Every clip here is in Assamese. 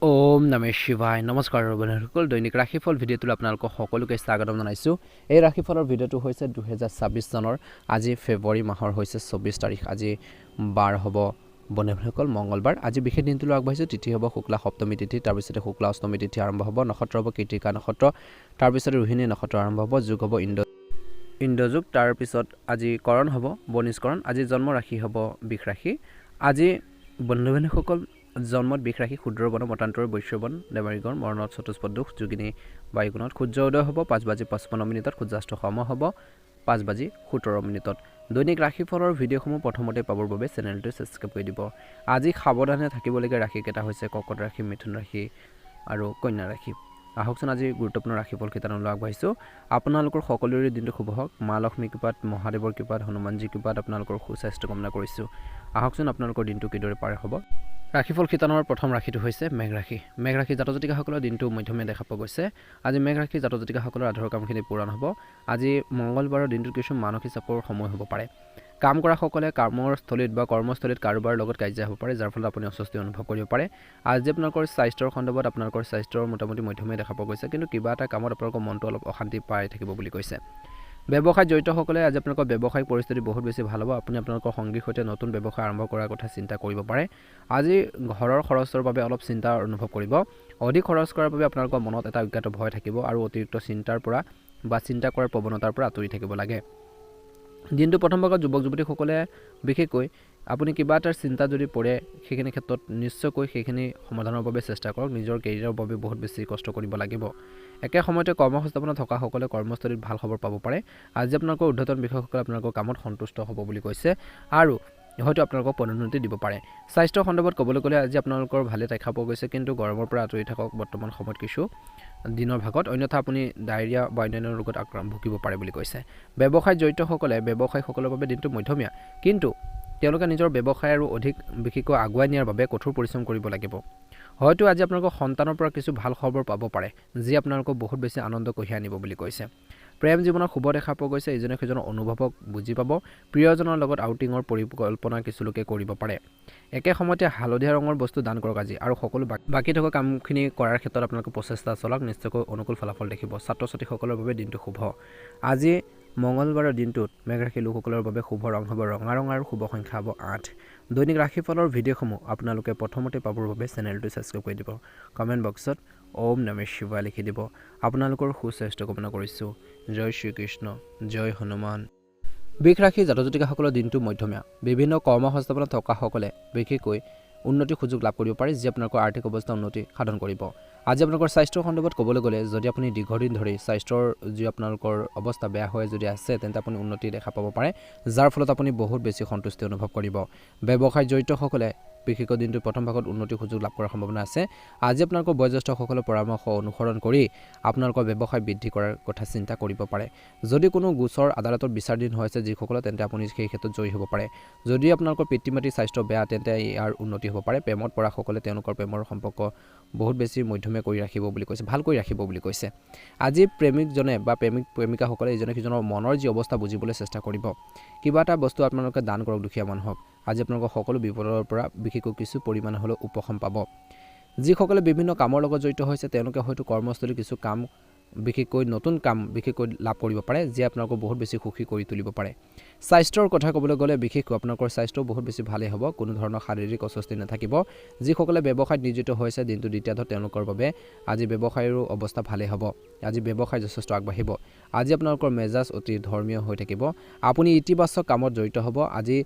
ওম নমঃ শিৱায় নমস্কাৰ বন্ধুসকল দৈনিক ৰাশিফল ভিডিঅ'টোলৈ আপোনালোকক সকলোকে স্বাগতম জনাইছোঁ। এই ৰাশিফলৰ ভিডিঅ'টো হৈছে 2026 চনৰ আজি ফেব্ৰুৱাৰী মাহৰ হৈছে 24 তাৰিখ। আজি বাৰ হ'ব বন্ধুসকল মঙ্গলবাৰ। আজি বিশেষ দিনটোলৈ আগবাঢ়িছোঁ। তিথি হ'ব শুক্লা সপ্তমী তিথি, তাৰপিছতে শুক্লা অষ্টমী তিথি আৰম্ভ হ'ব। নক্ষত্ৰ হ'ব কৃতিকা নক্ষত্ৰ, তাৰপিছতে ৰোহিণী নক্ষত্ৰ আৰম্ভ হ'ব। যোগ হ'ব ইন্দ্ৰযোগ, তাৰপিছত আজি কৰণ হ'ব বনিষ্কৰণ। আজি জন্ম ৰাশি হ'ব বৃষ ৰাশি। আজি বন্ধুসকল জন্মত বৃষ ৰাশি, ক্ষুদ্ৰবৰ্ণ মতান্তৰ বৈশ্যবন দেৱাৰীগণ, মৰণত চতুষ্পদ দোষ যোগিনী বায়ুগুণত। সূৰ্য উদয় হ'ব 5:55 সূৰ্যাস্ত সময় হ'ব 5:17। দৈনিক ৰাশিফলৰ ভিডিঅ'সমূহ প্ৰথমতে পাবৰ বাবে চেনেলটো ছাবস্ক্ৰাইব কৰি দিব। আজি সাৱধানে থাকিবলগীয়া ৰাশিকেইটা হৈছে কৰ্কট ৰাশি, মিথুন ৰাশি আৰু কন্যা ৰাশি। আহকচোন আজি গুৰুত্বপূৰ্ণ ৰাশিফল কেইটালৈ আগবাঢ়িছোঁ। আপোনালোকৰ সকলোৰে দিনটো শুভ হওক। মা লক্ষ্মী কৃপাত, মহাদেৱৰ কৃপাত, হনুমানজী কৃপাত আপোনালোকৰ সুস্বাস্থ্য কামনা কৰিছোঁ। আহকচোন আপোনালোকৰ দিনটো কিদৰে পাৰে হ'ব। ৰাশিফল শিতানৰ প্ৰথম ৰাশিটো হৈছে মেঘ ৰাশি। মেঘ ৰাশি জাতক জাতিকাসকলৰ দিনটো মধ্যমীয়া দেখা পোৱা গৈছে। আজি মেঘ ৰাশি জাতক জাতিকাসকলৰ আধৰুৱা কামখিনি পূৰণ হ'ব। আজি মঙ্গলবাৰৰ দিনটোত কিছু মানসিক চাপৰ সময় হ'ব পাৰে। কাম কৰাসকলে কামৰ স্থলীত বা কৰ্মস্থলীত কাৰোবাৰ লগত কাজিয়া হ'ব পাৰে, যাৰ ফলত আপুনি অস্বস্তি অনুভৱ কৰিব পাৰে। আজি আপোনালোকৰ স্বাস্থ্যৰ সন্দৰ্ভত আপোনালোকৰ স্বাস্থ্যৰ মোটামুটি মধ্যমীয়া দেখা পোৱা গৈছে, কিন্তু কিবা এটা কামত আপোনালোকৰ মনটো অলপ অশান্তি পাই থাকিব বুলি কৈছে। ব্যৱসায়ত জড়িতসকলে আজি আপোনালোকৰ ব্যৱসায়িক পৰিস্থিতি বহুত বেছি ভাল হ'ব। আপুনি আপোনালোকৰ সংগীৰ সৈতে নতুন ব্যৱসায় আৰম্ভ কৰাৰ কথা চিন্তা কৰিব পাৰে। আজি ঘৰৰ খৰচৰ বাবে অলপ চিন্তা অনুভৱ কৰিব। অধিক খৰচ কৰাৰ বাবে আপোনালোকৰ মনত এটা অজ্ঞাত ভয় থাকিব আৰু অতিৰিক্ত চিন্তাৰ পৰা বা চিন্তা কৰাৰ প্ৰৱণতাৰ পৰা আঁতৰি থাকিব লাগে। দিনটো প্ৰথম ভাগত যুৱক যুৱতীসকলে বিশেষকৈ আপুনি কিবা এটাৰ চিন্তা যদি পৰে, সেইখিনি ক্ষেত্ৰত নিশ্চয়কৈ সেইখিনি সমাধানৰ বাবে চেষ্টা কৰক। নিজৰ কেৰিয়াৰৰ বাবে বহুত বেছি কষ্ট কৰিব লাগিব। একে সময়তে কৰ্মসংস্থাপনত থকাসকলে কৰ্মস্থলীত ভাল খবৰ পাব পাৰে। আজি আপোনালোকৰ ঊৰ্ধ্বতন বিষয়াসকলে আপোনালোকৰ কামত সন্তুষ্ট হ'ব বুলি কৈছে আৰু হয়তো আপোনালোকক পদোন্নতি দিব পাৰে। স্বাস্থ্যৰ সন্দৰ্ভত ক'বলৈ গ'লে আজি আপোনালোকৰ ভালে দেখা পোৱা গৈছে, কিন্তু গৰমৰ পৰা আঁতৰি থাকক বৰ্তমান সময়ত কিছু দিনৰ ভাগত, অন্যথা আপুনি ডায়েৰিয়া বা অন্যান্য ৰোগত ভুগিব পাৰে বুলি কৈছে। ব্যৱসায়ত জড়িতসকলে ব্যৱসায়ীসকলৰ বাবে দিনটো মধ্যমীয়া, কিন্তু তেওঁলোকে নিজৰ ব্যৱসায় আৰু অধিক বিশেষকৈ আগুৱাই নিয়াৰ বাবে কঠোৰ পৰিশ্ৰম কৰিব লাগিব। হয়তো আজি আপোনালোকৰ সন্তানৰ পৰা কিছু ভাল খবৰ পাব পাৰে, যি আপোনালোকক বহুত বেছি আনন্দ কঢ়িয়াই আনিব বুলি কৈছে। প্ৰেম জীৱনত শুভ দেখা পোৱা গৈছে। ইজনে সিজনৰ অনুভৱক বুজি পাব। প্ৰিয়জনৰ লগত আউটিঙৰ পৰিকল্পনা কিছু লোকে কৰিব পাৰে। একে সময়তে হালধীয়া ৰঙৰ বস্তু দান কৰক আজি, আৰু সকলো বাকী থকা কামখিনি কৰাৰ ক্ষেত্ৰত আপোনালোকে প্ৰচেষ্টা চলাওক, নিশ্চয়কৈ অনুকূল ফলাফল দেখিব। ছাত্ৰ ছাত্ৰীসকলৰ বাবে দিনটো শুভ। আজি মঙ্গলবাৰৰ দিনটোত মেঘ ৰাশি লোকসকলৰ বাবে শুভ ৰং হ'ব ৰঙা ৰং আৰু শুভ সংখ্যা হ'ব 8। দৈনিক ৰাশিফলৰ ভিডিঅ'সমূহ আপোনালোকে প্ৰথমতে পাবৰ বাবে চেনেলটো ছাবস্ক্ৰাইব কৰি দিব। কমেণ্ট বক্সত ওম নমঃ শিৱায় লিখি দিব। আপোনালোকৰ সুস্বাস্থ্য কামনা কৰিছোঁ। জয় শ্ৰীকৃষ্ণ, জয় হনুমান। বৃষ ৰাশি জাতক জাতিকাসকলৰ দিনটো মধ্যমীয়া। বিভিন্ন কৰ্ম সংস্থাপনত থকাসকলে বিশেষকৈ উন্নতিৰ সুযোগ লাভ কৰিব পাৰে, যি আপোনালোকৰ আৰ্থিক অৱস্থা উন্নতি সাধন কৰিব। আজি আপোনালোকৰ স্বাস্থ্যৰ সন্দৰ্ভত ক'বলৈ গ'লে, যদি আপুনি দীৰ্ঘদিন ধৰি স্বাস্থ্যৰ যি আপোনালোকৰ অৱস্থা বেয়া হৈ যদি আছে, তেন্তে আপুনি উন্নতি দেখা পাব পাৰে, যাৰ ফলত আপুনি বহুত বেছি সন্তুষ্টি অনুভৱ কৰিব। ব্যৱসায়ত জড়িতসকলে বিশেষকৈ দিনটোৰ প্ৰথম ভাগত উন্নতিৰ সুযোগ লাভ কৰাৰ সম্ভাৱনা আছে। আজি আপোনালোকৰ বয়োজ্যেষ্ঠসকলৰ পৰামৰ্শ অনুসৰণ কৰি আপোনালোকৰ ব্যৱসায় বৃদ্ধি কৰাৰ কথা চিন্তা কৰিব পাৰে। যদি কোনো গোচৰ আদালতৰ বিচাৰাধীন হৈছে যিসকলে, তেন্তে আপুনি সেই ক্ষেত্ৰত জয়ী হ'ব পাৰে। যদি আপোনালোকৰ পিতৃ মাতৃৰ স্বাস্থ্য বেয়া, তেন্তে ইয়াৰ উন্নতি হ'ব পাৰে। প্ৰেমত পৰাসকলে তেওঁলোকৰ প্ৰেমৰ সম্পৰ্ক বহুত বেছি মধ্যমীয়া কৰি ৰাখিব বুলি কৈছে, ভাল কৰি ৰাখিব বুলি কৈছে। আজি প্ৰেমিকজনে বা প্ৰেমিকাসকলে ইজনে সিজনৰ মনৰ যি অৱস্থা বুজিবলৈ চেষ্টা কৰিব। কিবা এটা বস্তু আপোনালোকে দান কৰক দুখীয়া মানুহক। আজি আপোনালোকৰ সকলো বিপদৰ পৰা বিশেষকৈ কিছু পৰিমাণে হ'লেও উপশম পাব। যিসকলে বিভিন্ন কামৰ লগত জড়িত হৈছে, তেওঁলোকে হয়তো কৰ্মস্থলীৰ কিছু কাম বিশেষকৈ নতুন কাম বিশেষকৈ লাভ কৰিব পাৰে, যি আপোনালোকক বহুত বেছি সুখী কৰি তুলিব পাৰে। স্বাস্থ্যৰ কথা ক'বলৈ গ'লে বিশেষকৈ আপোনালোকৰ স্বাস্থ্য বহুত বেছি ভালেই হ'ব। কোনো ধৰণৰ শাৰীৰিক অস্বস্তি নাথাকিব। যিসকলে ব্যৱসায়ত নিয়োজিত হৈছে দিনটো দ্বিতীয়াৰ্ধত, তেওঁলোকৰ বাবে আজি ব্যৱসায়ৰো অৱস্থা ভালেই হ'ব। আজি ব্যৱসায় যথেষ্ট আগবাঢ়িব। আজি আপোনালোকৰ মেজাজ অতি ধৰ্মীয় হৈ থাকিব। আপুনি ইতিবাচক কামত জড়িত হ'ব। আজি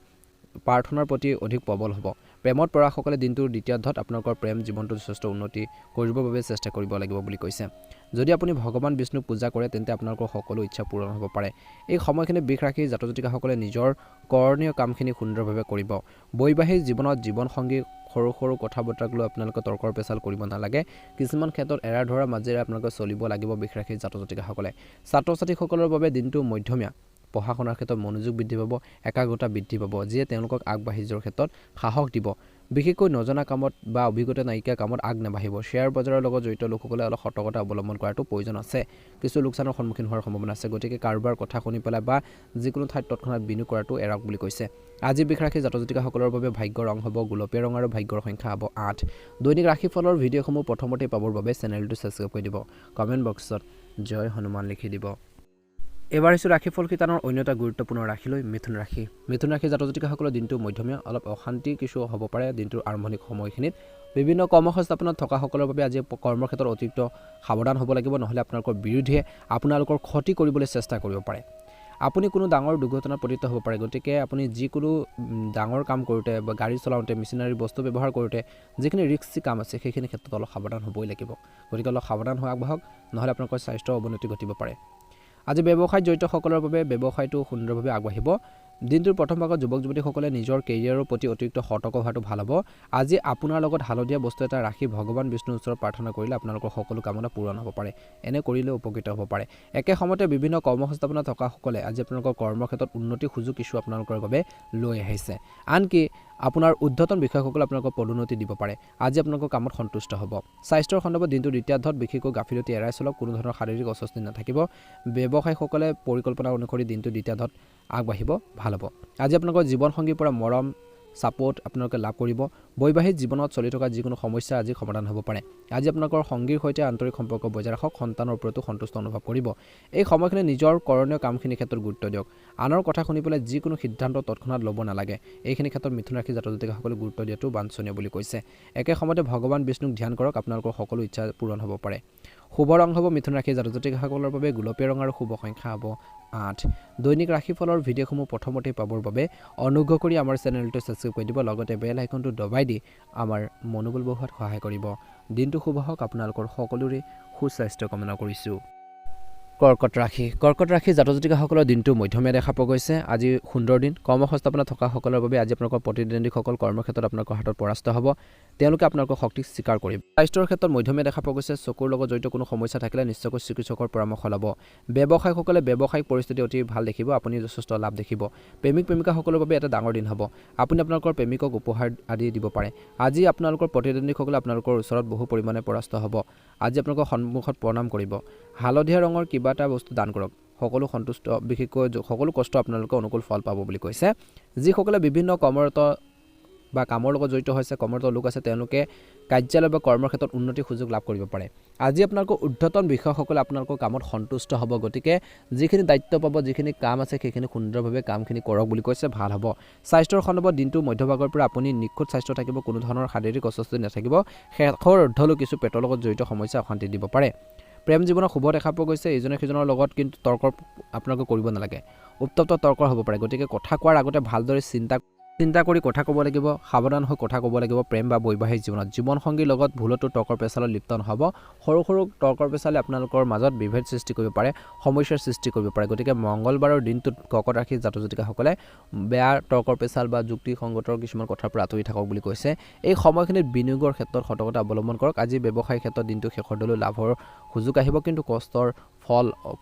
প্ৰাৰ্থনাৰ প্ৰতি অধিক প্ৰবল হ'ব। প্ৰেমত পৰাসকলে দিনটোৰ দ্বিতীয়াৰ্ধত আপোনালোকৰ প্ৰেম জীৱনটো যথেষ্ট উন্নতি কৰিবৰ বাবে চেষ্টা কৰিব লাগিব বুলি কৈছে। যদি আপুনি ভগৱান বিষ্ণুক পূজা কৰে, তেন্তে আপোনালোকৰ সকলো ইচ্ছা পূৰণ হ'ব পাৰে। এই সময়খিনি বৃষ ৰাশিৰ জাতক জাতিকাসকলে নিজৰ কৰণীয় কামখিনি সুন্দৰভাৱে কৰিব। বৈবাহিক জীৱনত জীৱনসংগী সৰু সৰু কথা বতৰাক লৈ আপোনালোকে তৰ্কৰ পেচাল কৰিব নালাগে। কিছুমান ক্ষেত্ৰত এৰা ধৰাৰ মাজেৰে আপোনালোকে চলিব লাগিব বৃষ ৰাশিৰ জাতক জাতিকাসকলে। ছাত্ৰ ছাত্ৰীসকলৰ বাবে দিনটো মধ্যমীয়া। পঢ়া শুনাৰ ক্ষেত্ৰত মনোযোগ বৃদ্ধি পাব, একাগ্ৰতা বৃদ্ধি পাব, যিয়ে তেওঁলোকক আগবাঢ়ি যোৱাৰ ক্ষেত্ৰত সাহস দিব। বিশেষকৈ নজনা কামত বা অভিজ্ঞতা নাইকিয়া কামত আগ নাবাঢ়িব। শ্বেয়াৰ বজাৰৰ লগত জড়িত লোকসকলে অলপ সতৰ্কতা অৱলম্বন কৰাটো প্ৰয়োজন আছে। কিছু লোকচানৰ সন্মুখীন হোৱাৰ সম্ভাৱনা আছে, গতিকে কাৰোবাৰ কথা শুনি পেলাই বা যিকোনো ঠাইত তৎক্ষণাত বিনিয়োগ কৰাটো এৰাওক বুলি কৈছে। আজি বৃষ ৰাশি জাতক জাতিকাসকলৰ বাবে ভাগ্যৰ ৰং হ'ব গোলপীয়া ৰং আৰু ভাগ্যৰ সংখ্যা হ'ব 8। দৈনিক ৰাশিফলৰ ভিডিঅ'সমূহ প্ৰথমতে পাবৰ বাবে চেনেলটো ছাবস্ক্ৰাইব কৰি দিব। কমেণ্ট বক্সত জয় হনুমান লিখি দিব। এবাৰ আহিছোঁ ৰাশিফল শিতানৰ অন্য এটা গুৰুত্বপূৰ্ণ ৰাশিলৈ, মিথুন ৰাশি। মিথুন ৰাশি জাতক জাতিকাসকলৰ দিনটো মধ্যমীয়া, অলপ অশান্তি কিছু হ'ব পাৰে দিনটোৰ আৰম্ভণিক সময়খিনিত। বিভিন্ন কৰ্মসংস্থাপনত থকাসকলৰ বাবে আজি কৰ্মৰ ক্ষেত্ৰত অতিৰিক্ত সাৱধান হ'ব লাগিব, নহ'লে আপোনালোকৰ বিৰুদ্ধে আপোনালোকৰ ক্ষতি কৰিবলৈ চেষ্টা কৰিব পাৰে। আপুনি কোনো ডাঙৰ দুৰ্ঘটনাত পতিত হ'ব পাৰে, গতিকে আপুনি যিকোনো ডাঙৰ কাম কৰোঁতে বা গাড়ী চলাওঁতে, মেচিনাৰী বস্তু ব্যৱহাৰ কৰোঁতে যিখিনি ৰিস্কি কাম আছে সেইখিনি ক্ষেত্ৰত অলপ সাৱধান হ'বই লাগিব। গতিকে অলপ সাৱধান হৈ আগবাঢ়ক, নহ'লে আপোনালোকৰ স্বাস্থ্যৰ অৱনতি ঘটিব পাৰে। আজি ব্যৱসায়ত জড়িতসকলৰ বাবে ব্যৱসায়টো সুন্দৰভাৱে আগবাঢ়িব। দিনটোৰ প্ৰথম ভাগত যুৱক যুৱতীসকলে নিজৰ কেৰিয়াৰৰ প্ৰতি অতিৰিক্ত সতৰ্ক হোৱাটো ভাল হ'ব। আজি আপোনাৰ লগত হালধীয়া বস্তু এটা ৰাখি ভগৱান বিষ্ণুৰ ওচৰত প্ৰাৰ্থনা কৰিলে আপোনালোকৰ সকলো কামনা পূৰণ হ'ব পাৰে। এনে কৰিলেও উপকৃত হ'ব পাৰে। একে সময়তে বিভিন্ন কৰ্মসংস্থাপনত থকাসকলে আজি আপোনালোকৰ কৰ্মৰ ক্ষেত্ৰত উন্নতিৰ সুযোগ কিছু আপোনালোকৰ বাবে লৈ আহিছে। আনকি আপোনাৰ ঊৰ্ধ্বতন বিষয়াসকলে আপোনালোকক পদোন্নতি দিব পাৰে। আজি আপোনালোকৰ কামত সন্তুষ্ট হ'ব। স্বাস্থ্যৰ সন্দৰ্ভত দিনটোৰ দ্বিতীয়াৰ্ধত বিশেষকৈ গাফিলতি এৰাই চলক, কোনো ধৰণৰ শাৰীৰিক অস্বস্তি নাথাকিব। ব্যৱসায়ীসকলে পৰিকল্পনা অনুসৰি দিনটোৰ দ্বিতীয়াৰ্ধত আগবাঢ়িব, ভাল হ'ব। আজি আপোনালোকৰ জীৱনসংগীৰ পৰা মৰম ছাপোৰ্ট আপোনালোকে লাভ কৰিব। বৈবাহিক জীৱনত চলি থকা যিকোনো সমস্যা আজি সমাধান হ'ব পাৰে। আজি আপোনালোকৰ সংগীৰ সৈতে আন্তৰিক সম্পৰ্ক বজাই ৰাখক, সন্তানৰ ওপৰতো সন্তুষ্ট অনুভৱ কৰিব। এই সময়খিনি নিজৰ কৰণীয় কামখিনিৰ ক্ষেত্ৰত গুৰুত্ব দিয়ক। আনৰ কথা শুনি পেলাই যিকোনো সিদ্ধান্ত তৎক্ষণাত ল'ব নালাগে। এইখিনি ক্ষেত্ৰত মিথুন ৰাশি জাতক জাতিকাসকলে গুৰুত্ব দিয়াটো বাঞ্ছনীয় বুলি কৈছে। একে সময়তে ভগৱান বিষ্ণুক ধ্যান কৰক, আপোনালোকৰ সকলো ইচ্ছা পূৰণ হ'ব পাৰে। শুভ ৰং হ'ব মিথুন ৰাশি জাতক জাতিকাসকলৰ বাবে গোলপীয়া ৰং আৰু শুভ সংখ্যা হ'ব 8। দৈনিক ৰাশিফলৰ ভিডিঅ'সমূহ প্ৰথমতে পাবৰ বাবে অনুগ্ৰহ কৰি আমাৰ চেনেলটো ছাবস্ক্ৰাইব কৰি দিব, লগতে বেল আইকনটো দবাই দি আমাৰ মনোবল বঢ়োৱাত সহায় কৰিব। দিনটো শুভ হওক, আপোনালোকৰ সকলোৰে সুস্বাস্থ্য কামনা কৰিছোঁ। কৰ্কট ৰাশি জাতক জাতিকাসকলৰ দিনটো মধ্যমীয়া দেখা পোৱা গৈছে। আজি সুন্দৰ দিন। কৰ্মসংস্থাপনত থকাসকলৰ বাবে আজি আপোনালোকৰ প্ৰতিদ্বন্দ্বীসকল কৰ্মক্ষেত্ৰত আপোনালোকৰ হাতত পৰাস্ত হ'ব। তেওঁলোকে আপোনালোকৰ শক্তিক স্বীকাৰ কৰিব। স্বাস্থ্যৰ ক্ষেত্ৰত মধ্যমীয়া দেখা পোৱা গৈছে। চকুৰ লগত জড়িত কোনো সমস্যা থাকিলে নিশ্চয়কৈ চিকিৎসকৰ পৰামৰ্শ ল'ব। ব্যৱসায়ীসকলে ব্যৱসায়িক পৰিস্থিতি অতি ভাল দেখিব, আপুনি যথেষ্ট লাভ দেখিব। প্ৰেমিক প্ৰেমিকাসকলৰ বাবে এটা ডাঙৰ দিন হ'ব। আপুনি আপোনালোকৰ প্ৰেমিকক উপহাৰ আদি দিব পাৰে। আজি আপোনালোকৰ প্ৰতিদ্বন্দ্বীসকলে আপোনালোকৰ ওচৰত বহু পৰিমাণে পৰাস্ত হ'ব। আজি আপোনালোকৰ সন্মুখত প্ৰণাম কৰিব। হালধীয়া ৰঙৰ কিবা এটা বস্তু দান কৰক, সকলো সন্তুষ্ট, বিশেষকৈ সকলো কষ্ট আপোনালোকে অনুকূল ফল পাব বুলি কৈছে। যিসকলে বিভিন্ন কৰ্মৰত বা কামৰ লগত জড়িত হৈছে, কৰ্মৰত লোক আছে, তেওঁলোকে কাৰ্যালয় বা কৰ্মৰ ক্ষেত্ৰত উন্নতিৰ সুযোগ লাভ কৰিব পাৰে। আজি আপোনালোকৰ ঊৰ্ধ্বতন বিষয়াসকলে আপোনালোকৰ কামত সন্তুষ্ট হ'ব, গতিকে যিখিনি দায়িত্ব পাব, যিখিনি কাম আছে সেইখিনি সুন্দৰভাৱে কামখিনি কৰক বুলি কৈছে, ভাল হ'ব। স্বাস্থ্যৰ সন্দৰ্ভত দিনটো মধ্যভাগৰ পৰা আপুনি নিখুঁত স্বাস্থ্য থাকিব, কোনো ধৰণৰ শাৰীৰিক অস্বস্তি নাথাকিব। শেষৰ অৰ্ধলৈ কিছু পেটৰ লগত জড়িত সমস্যা অশান্তি দিব পাৰে। প্ৰেম জীৱনত শুভ দেখা পোৱা গৈছে। ইজনে সিজনৰ লগত কিন্তু তৰ্ক আপোনালোকে কৰিব নালাগে, উত্তপ্ত তৰ্ক হ'ব পাৰে। গতিকে কথা কোৱাৰ আগতে ভালদৰে চিন্তা কৰি কথা ক'ব লাগিব, সাৱধান হৈ কথা ক'ব লাগিব। প্ৰেম বা বৈবাহিক জীৱনত জীৱনসংগীৰ লগত ভুলতো তৰ্কৰ পেচালত লিপ্ত নহ'ব। সৰু সৰু তৰ্কৰ পেচালে আপোনালোকৰ মাজত বিভেদ সৃষ্টি কৰিব পাৰে, সমস্যাৰ সৃষ্টি কৰিব পাৰে। গতিকে মংগলবাৰৰ দিনটোত কৰ্কট ৰাশি জাতক জাতিকাসকলে বেয়া তৰ্কৰ পেচাল বা যুক্তিসংগতৰ কিছুমান কথাৰ পৰা আঁতৰি থাকক বুলি কৈছে। এই সময়খিনিত বিনিয়োগৰ ক্ষেত্ৰত সতৰ্কতা অৱলম্বন কৰক। আজি ব্যৱসায়িক ক্ষেত্ৰত দিনটো শেষৰ দলৈ লাভৰ সুযোগ আহিব, কিন্তু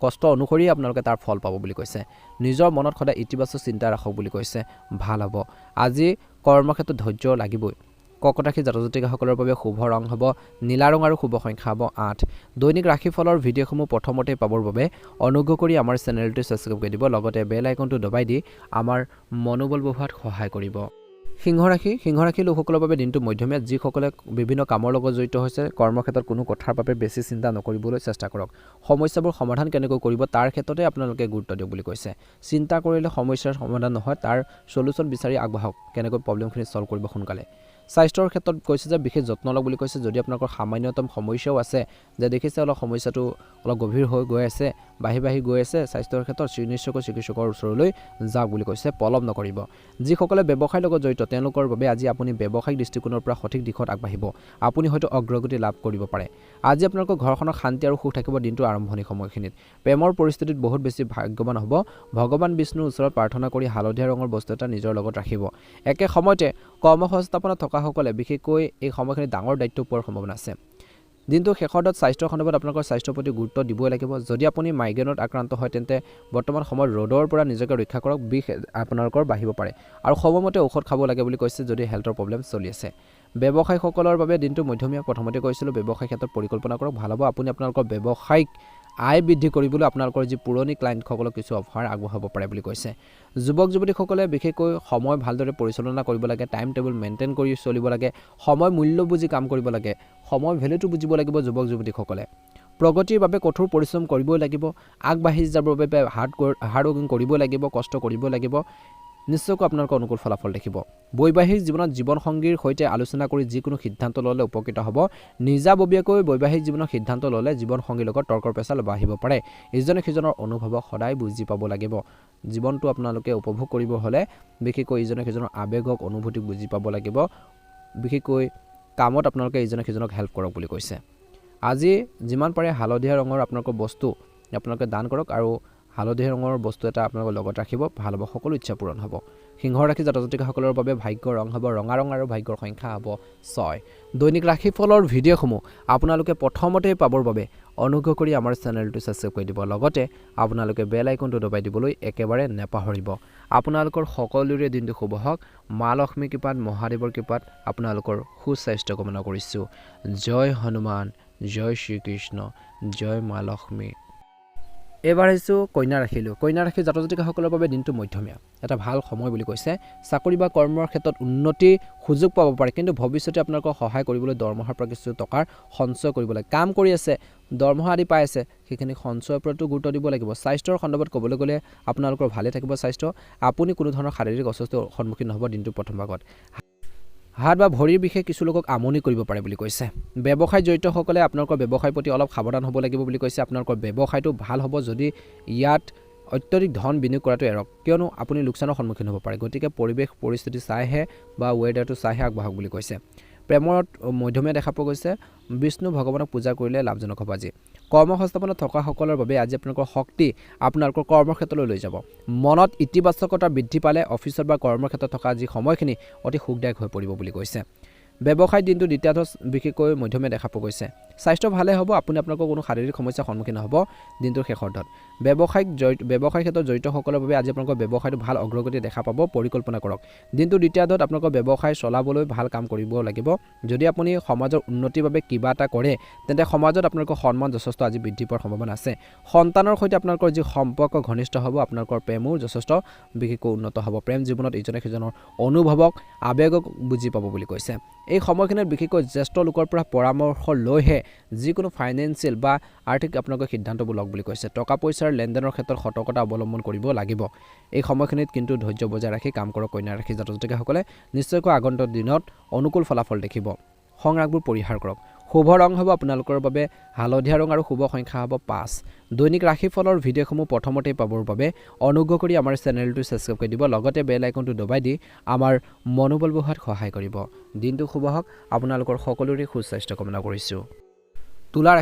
কষ্ট অনুসৰি আপোনালোকে তাৰ ফল পাব বুলি কৈছে। নিজৰ মনত সদায় ইতিবাচক চিন্তা ৰাখক বুলি কৈছে, ভাল হ'ব। আজি কৰ্মক্ষেত্ৰত ধৈৰ্য লাগিবই। কৰ্কট ৰাশি জাতক জাতিকাসকলৰ বাবে শুভ ৰং হ'ব নীলা ৰং আৰু শুভ সংখ্যা হ'ব 8। দৈনিক ৰাশিফলৰ ভিডিঅ'সমূহ প্ৰথমতে পাবৰ বাবে অনুগ্ৰহ কৰি আমাৰ চেনেলটো ছাবস্ক্ৰাইব কৰি দিব, লগতে বেল আইকনটো দবাই দি আমাৰ মনোবল বঢ়োৱাত সহায় কৰিব। সিংহ ৰাশি লোকসকলৰ বাবে দিনটো মধ্যমীয়া। যিসকলে বিভিন্ন কামৰ লগত জড়িত হৈছে, কৰ্মক্ষেত্ৰত কোনো কথাৰ বাবে বেছি চিন্তা নকৰিবলৈ চেষ্টা কৰক। সমস্যাবোৰ সমাধান কেনেকৈ কৰিব তাৰ ক্ষেত্ৰতে আপোনালোকে গুৰুত্ব দিয়ক বুলি কৈছে। চিন্তা কৰিলে সমস্যাৰ সমাধান নহয়, তাৰ চলিউশ্যন বিচাৰি আগবাঢ়ক, কেনেকৈ প্ৰব্লেমখিনি ছল্ভ কৰিব সোনকালে। স্বাস্থ্যৰ ক্ষেত্ৰত কৈছে যে বিশেষ যত্ন লওক বুলি কৈছে। যদি আপোনালোকৰ সামান্যতম সমস্যাও আছে, যে দেখিছে অলপ সমস্যাটো অলপ গভীৰ হৈ গৈ আছে, বাঢ়ি গৈ আছে, স্বাস্থ্যৰ ক্ষেত্ৰত নিশ্চয়কৈ চিকিৎসকৰ ওচৰলৈ যাওক বুলি কৈছে, পলম নকৰিব। যিসকলে ব্যৱসায়ৰ লগত জড়িত তেওঁলোকৰ বাবে আজি আপুনি ব্যৱসায়িক দৃষ্টিকোণৰ পৰা সঠিক দিশত আগবাঢ়িব, আপুনি হয়তো অগ্ৰগতি লাভ কৰিব পাৰে। আজি আপোনালোকৰ ঘৰখনত শান্তি আৰু সুখ থাকিব দিনটোৰ আৰম্ভণি সময়খিনিত। প্ৰেমৰ পৰিস্থিতিত বহুত বেছি ভাগ্যৱান হ'ব। ভগৱান বিষ্ণুৰ ওচৰত প্ৰাৰ্থনা কৰি হালধীয়া ৰঙৰ বস্তু এটা নিজৰ লগত ৰাখিব। একে সময়তে কৰ্মসংস্থাপনত থকাসকলে বিশেষকৈ এই সময়খিনিত ডাঙৰ দায়িত্ব পোৱাৰ সম্ভাৱনা আছে। দিনটো শেষত স্বাস্থ্যৰ সন্দৰ্ভত আপোনালোকৰ স্বাস্থ্যৰ প্ৰতি গুৰুত্ব দিবই লাগিব যদি আপুনি মাইগ্ৰেনত আক্ৰান্ত হয় তেন্তে বৰ্তমান সময়ত ৰ'দৰ পৰা নিজকে ৰক্ষা কৰক বিষ আপোনালোকৰ বাঢ়িব পাৰে আৰু সময়মতে ঔষধ খাব লাগে বুলি কৈছে যদি হেল্থৰ প্ৰব্লেম চলি আছে ব্যৱসায়ীসকলৰ বাবে দিনটো মধ্যমীয়া প্ৰথমতে কৈছিলোঁ ব্যৱসায় ক্ষেত্ৰত পৰিকল্পনা কৰক ভাল হ'ব আপুনি আপোনালোকৰ ব্যৱসায়িক আয় বৃদ্ধি কৰিবলৈ আপোনালোকৰ যি পুৰণি ক্লায়েণ্টসকলক কিছু অফাৰ আগবঢ়াব পাৰে বুলি কৈছে যুৱক যুৱতীসকলে বিশেষকৈ সময় ভালদৰে পৰিচালনা কৰিব লাগে টাইম টেবুল মেইনটেইন কৰি চলিব লাগে সময় মূল্য বুজি কাম কৰিব লাগে সময় ভেলুটো বুজিব লাগিব যুৱক যুৱতীসকলে প্ৰগতিৰ বাবে কঠোৰ পৰিশ্ৰম কৰিবই লাগিব আগবাঢ়ি যাবৰ বাবে হাৰ্ড ৱৰ্কিং কৰিব লাগিব কষ্ট কৰিব লাগিব নিশ্চয়কৈ আপোনালোকৰ অনুকূল ফলাফল দেখিব বৈবাহিক জীৱনত জীৱনসংগীৰ সৈতে আলোচনা কৰি যিকোনো সিদ্ধান্ত ল'লে উপকৃত হ'ব নিজাববীয়াকৈ বৈবাহিক জীৱনৰ সিদ্ধান্ত ল'লে জীৱনসংগীৰ লগত তৰ্কৰ পেচাল বাঢ়িব পাৰে ইজনে সিজনৰ অনুভৱক সদায় বুজি পাব লাগিব জীৱনটো আপোনালোকে উপভোগ কৰিব হ'লে বিশেষকৈ ইজনে সিজনৰ আৱেগক অনুভূতিক বুজি পাব লাগিব বিশেষকৈ কামত আপোনালোকে ইজনে সিজনক হেল্প কৰক বুলি কৈছে আজি যিমান পাৰে হালধীয়া ৰঙৰ আপোনালোকৰ বস্তু আপোনালোকে দান কৰক আৰু হালধীয়া ৰঙৰ বস্তু এটা আপোনালোকৰ লগত ৰাখিব ভাল হ'ব সকলো ইচ্ছা পূৰণ হ'ব সিংহ ৰাশি জাতক জাতিকাসকলৰ বাবে ভাগ্যৰ ৰং হ'ব ৰঙা ৰং আৰু ভাগ্যৰ সংখ্যা হ'ব 6 দৈনিক ৰাশিফলৰ ভিডিঅ'সমূহ আপোনালোকে প্ৰথমতে পাবৰ বাবে অনুগ্ৰহ কৰি আমাৰ চেনেলটো ছাবস্ক্ৰাইব কৰি দিব লগতে আপোনালোকে বেল আইকনটো দবাই দিবলৈ একেবাৰে নেপাহৰিব আপোনালোকৰ সকলোৰে দিনটো শুভ হওক মা লক্ষ্মী কৃপাত মহাদেৱৰ কৃপাত আপোনালোকৰ সুস্বাস্থ্য কামনা কৰিছোঁ জয় হনুমান জয় শ্ৰীকৃষ্ণ জয় মা লক্ষ্মী এবাৰ আহিছোঁ কন্যা ৰাশি জাতক জাতিকাসকলৰ বাবে দিনটো মধ্যমীয়া এটা ভাল সময় বুলি কৈছে চাকৰি বা কৰ্মৰ ক্ষেত্ৰত উন্নতি সুযোগ পাব পাৰে কিন্তু ভৱিষ্যতে আপোনালোকক সহায় কৰিবলৈ দৰমহাৰ পৰা কিছু টকাৰ সঞ্চয় কৰিব লাগে কাম কৰি আছে দৰমহা আদি পাই আছে সেইখিনি সঞ্চয়ৰ ওপৰতো গুৰুত্ব দিব লাগিব স্বাস্থ্যৰ সন্দৰ্ভত ক'বলৈ গ'লে আপোনালোকৰ ভালে থাকিব স্বাস্থ্য আপুনি কোনো ধৰণৰ শাৰীৰিক অস্বস্তিৰ সন্মুখীন নহ'ব দিনটোৰ প্ৰথম ভাগত হাত বা ভৰিৰ বিষয়ে কিছু লোকক আমনি কৰিব পাৰে বুলি কৈছে ব্যৱসায় জড়িতসকলে আপোনালোকৰ ব্যৱসায়ৰ প্ৰতি অলপ সাৱধান হ'ব লাগিব বুলি কৈছে আপোনালোকৰ ব্যৱসায়টো ভাল হ'ব যদি ইয়াত অত্যধিক ধন বিনিয়োগ কৰাটো এৰক কিয়নো আপুনি লোকচানৰ সন্মুখীন হ'ব পাৰে গতিকে পৰিৱেশ পৰিস্থিতি চাইহে বা ৱেডাৰটো চাইহে আগবাঢ়ক বুলি কৈছে প্ৰেমত মধ্যমীয়া দেখা পোৱা গৈছে বিষ্ণু ভগৱানক পূজা কৰিলে লাভজনক হ'ব আজি কৰ্মসংস্থাপনত থকাসকলৰ বাবে আজি আপোনালোকৰ শক্তি আপোনালোকৰ কৰ্মক্ষেত্ৰলৈ লৈ যাব মনত ইতিবাচকতা বৃদ্ধি পালে অফিচত বা কৰ্মক্ষেত্ৰত থকা যি সময়খিনি অতি সুখদায়ক হৈ পৰিব বুলি কৈছে ব্যৱসায় দিনটো দ্বিতীয়াৰ্ধত বিশেষকৈ মধ্যমীয়া দেখা পোৱা গৈছে স্বাস্থ্য ভালে হ'ব আপুনি আপোনালোকৰ কোনো শাৰীৰিক সমস্যাৰ সন্মুখীন হ'ব দিনটোৰ শেষাৰ্ধত ব্যৱসায় ক্ষেত্ৰত জড়িতসকলৰ বাবে আজি আপোনালোকৰ ব্যৱসায়টো ভাল অগ্ৰগতি দেখা পাব পৰিকল্পনা কৰক দিনটোৰ দ্বিতীয়াৰ্ধত আপোনালোকৰ ব্যৱসায় চলাবলৈ ভাল কাম কৰিব লাগিব যদি আপুনি সমাজৰ উন্নতিৰ বাবে কিবা এটা কৰে তেন্তে সমাজত আপোনালোকৰ সন্মান যথেষ্ট আজি বৃদ্ধি পোৱাৰ সম্ভাৱনা আছে সন্তানৰ সৈতে আপোনালোকৰ যি সম্পৰ্ক ঘনিষ্ঠ হ'ব আপোনালোকৰ প্ৰেমো যথেষ্ট বিশেষকৈ উন্নত হ'ব প্ৰেম জীৱনত ইজনে সিজনৰ অনুভৱক আৱেগক বুজি পাব বুলি কৈছে এই সময়খিনিত বিশেষকৈ জ্যেষ্ঠ লোকৰ পৰা পৰামৰ্শ লৈহে যিকোনো ফাইনেন্সিয়েল বা আৰ্থিক আপোনালোকে সিদ্ধান্তবোৰ লওক বুলি কৈছে টকা পইচাৰ লেনদেনৰ ক্ষেত্ৰত সতৰ্কতা অৱলম্বন কৰিব লাগিব এই সময়খিনিত কিন্তু ধৈৰ্য বজাই ৰাখি কাম কৰক কন্যা ৰাশি জাতক জাতিকাসকলে নিশ্চয়কৈ আগন্তুক দিনত অনুকূল ফলাফল দেখিব সংৰাগবোৰ পৰিহাৰ কৰক শুভ ৰং হ'ব আপোনালোকৰ বাবে হালধীয়া ৰং আৰু শুভ সংখ্যা হ'ব 5 দৈনিক ৰাশিফলৰ ভিডিঅ'সমূহ প্ৰথমতে পাবৰ বাবে অনুগ্ৰহ কৰি আমাৰ চেনেলটো ছাবস্ক্ৰাইব কৰি দিব লগতে বেল আইকনটো দবাই দি আমাৰ মনোবল বঢ়োৱাত সহায় কৰিব দিনটো শুভ হওক আপোনালোকৰ সকলোৰে সুস্বাস্থ্য কামনা কৰিছোঁ তুলা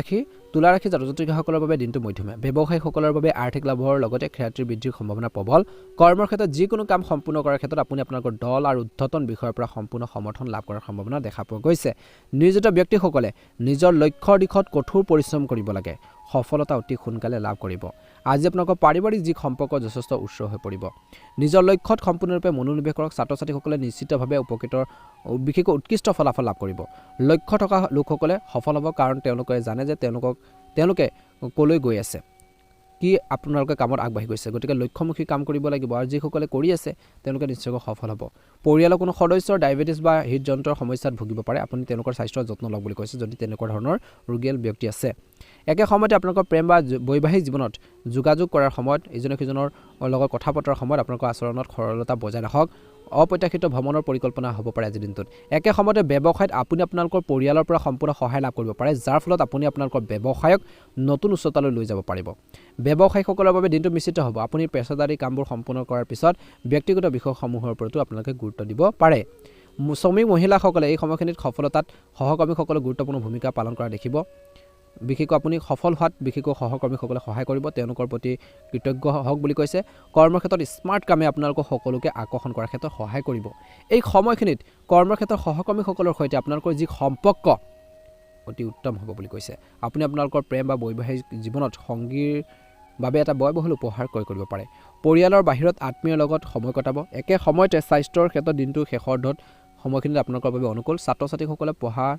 ৰাশি জাতক জাতিকাসকলৰ বাবে দিনটো মধ্যমীয়া ব্যৱসায়ীসকলৰ বাবে আৰ্থিক লাভৰ লগতে খ্যাতিৰ বৃদ্ধিৰ সম্ভাৱনা প্ৰবল কৰ্মৰ ক্ষেত্ৰত যিকোনো কাম সম্পূৰ্ণ কৰাৰ ক্ষেত্ৰত আপুনি আপোনালোকৰ দল আৰু উদ্ধতন বিষয়ৰ পৰা সম্পূৰ্ণ সমৰ্থন লাভ কৰাৰ সম্ভাৱনা দেখা পোৱা গৈছে নিয়োজিত ব্যক্তিসকলে নিজৰ লক্ষ্যৰ দিশত কঠোৰ পৰিশ্ৰম কৰিব লাগে সফলতা অতি সোনকালে লাভ কৰিব আজি আপোনালোকৰ পাৰিবাৰিক যি সম্পৰ্ক যথেষ্ট উচ্চ হৈ পৰিব নিজৰ লক্ষ্যত সম্পূৰ্ণৰূপে মনোনিৱেশ কৰক ছাত্ৰ ছাত্ৰীসকলে নিশ্চিতভাৱে উপকৃতৰ বিশেষকৈ উৎকৃষ্ট ফলাফল লাভ কৰিব লক্ষ্য থকা লোকসকলে সফল হ'ব কাৰণ তেওঁলোকে জানে যে তেওঁলোকে কলৈ গৈ আছে কি আপোনালোকে কামত আগবাঢ়ি গৈছে গতিকে লক্ষ্যমুখী কাম কৰিব লাগিব আৰু যিসকলে কৰি আছে তেওঁলোকে নিশ্চয়কৈ সফল হ'ব পৰিয়ালৰ কোনো সদস্যৰ ডায়েবেটিছ বা হৃদযন্ত্ৰৰ সমস্যাত ভুগিব পাৰে আপুনি তেওঁলোকৰ স্বাস্থ্যৰ যত্ন লওক বুলি কৈছে যদি তেনেকুৱা ধৰণৰ ৰোগীয়াল ব্যক্তি আছে একে সময়তে আপোনালোকৰ প্ৰেম বা বৈবাহিক জীৱনত যোগাযোগ কৰাৰ সময়ত ইজনে সিজনৰ লগত কথা পতাৰ সময়ত আপোনালোকৰ আচৰণত সৰলতা বজাই ৰাখক অপ্ৰত্যাশিত ভ্ৰমণৰ পৰিকল্পনা হ'ব পাৰে আজিৰ দিনটোত একে সময়তে ব্যৱসায়ত আপুনি আপোনালোকৰ পৰিয়ালৰ পৰা সম্পূৰ্ণ সহায় লাভ কৰিব পাৰে যাৰ ফলত আপুনি আপোনালোকৰ ব্যৱসায়ক নতুন উচ্চতালৈ লৈ যাব পাৰিব ব্যৱসায়ীসকলৰ বাবে দিনটো মিশ্ৰিত হ'ব আপুনি পেছাদাৰী কামবোৰ সম্পূৰ্ণ কৰাৰ পিছত ব্যক্তিগত বিষয়সমূহৰ ওপৰতো আপোনালোকে গুৰুত্ব দিব পাৰে শ্ৰমিক মহিলাসকলে এই সময়খিনিত সফলতাত সহকৰ্মীসকলে গুৰুত্বপূৰ্ণ ভূমিকা পালন কৰা দেখিব বিশেষকৈ আপুনি সফল হোৱাত বিশেষকৈ সহকৰ্মীসকলে সহায় কৰিব তেওঁলোকৰ প্ৰতি কৃতজ্ঞ হওক বুলি কৈছে কৰ্মক্ষেত্ৰত স্মাৰ্ট কামে আপোনালোকক সকলোকে আকৰ্ষণ কৰাৰ ক্ষেত্ৰত সহায় কৰিব এই সময়খিনিত কৰ্মক্ষেত্ৰৰ সহকৰ্মীসকলৰ সৈতে আপোনালোকৰ যি সম্পৰ্ক অতি উত্তম হ'ব বুলি কৈছে। আপুনি আপোনালোকৰ প্ৰেম বা বৈবাহিক জীৱনত সংগীৰ বাবে এটা ব্যয়বহুল উপহাৰ ক্ৰয় কৰিব পাৰে। পৰিয়ালৰ বাহিৰত আত্মীয়ৰ লগত সময় কটাব। একে সময়তে স্বাস্থ্যৰ ক্ষেত্ৰত দিনটোৰ শেষাৰ্ধত সময়খিনিত আপোনালোকৰ বাবে অনুকূল। ছাত্ৰ ছাত্ৰীসকলে পঢ়াৰ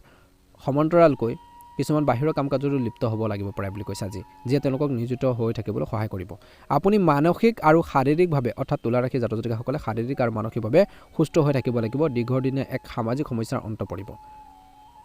সমান্তৰালকৈ কিছুমান বাহিৰৰ কাম কাজতো লিপ্ত হ'ব লাগিব পাৰে বুলি কৈছে আজি, যিয়ে তেওঁলোকক নিয়োজিত হৈ থাকিবলৈ সহায় কৰিব। আপুনি মানসিক আৰু শাৰীৰিকভাৱে অৰ্থাৎ তুলা ৰাশি জাতক জাতিকাসকলে শাৰীৰিক আৰু মানসিকভাৱে সুস্থ হৈ থাকিব লাগিব। দীৰ্ঘদিনে এক সামাজিক সমস্যাৰ অন্ত পৰিব।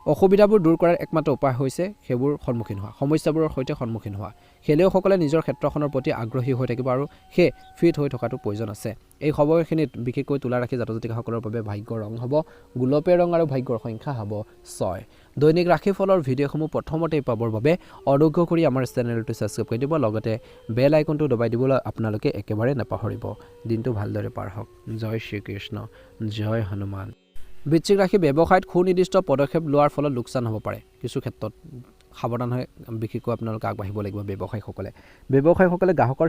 অসুবিধাবোৰ দূৰ কৰাৰ একমাত্ৰ উপায় হৈছে সেইবোৰ সন্মুখীন হোৱা, সমস্যাবোৰৰ সৈতে সন্মুখীন হোৱা। খেলুৱৈসকলে নিজৰ ক্ষেত্ৰখনৰ প্ৰতি আগ্ৰহী হৈ থাকিব আৰু সেই ফিট হৈ থকাটো প্ৰয়োজন আছে। এই সময়খিনিত বিশেষকৈ তুলা ৰাশি জাতক জাতিকাসকলৰ বাবে ভাগ্যৰ ৰং হ'ব গোলপীয়া ৰং আৰু ভাগ্যৰ সংখ্যা হ'ব 6। দৈনিক ৰাশিফলৰ ভিডিঅ'সমূহ প্ৰথমতেই পাবৰ বাবে অনুগ্ৰহ কৰি আমাৰ চেনেলটো ছাবস্ক্ৰাইব কৰি দিব, লগতে বেল আইকনটো দবাই দিবলৈ আপোনালোকে একেবাৰে নাপাহৰিব। দিনটো ভালদৰে পাৰ হওক। জয় শ্ৰীকৃষ্ণ, জয় হনুমান। বৃশ্চিক ৰাশি ব্যৱসায়ত সুনিৰ্দিষ্ট পদক্ষেপ লোৱাৰ ফলত লোকচান হ'ব পাৰে। কিছু ক্ষেত্ৰত সাৱধান হৈ বিশেষকৈ আপোনালোকে আগবাঢ়িব লাগিব। ব্যৱসায়ীসকলে গ্ৰাহকৰ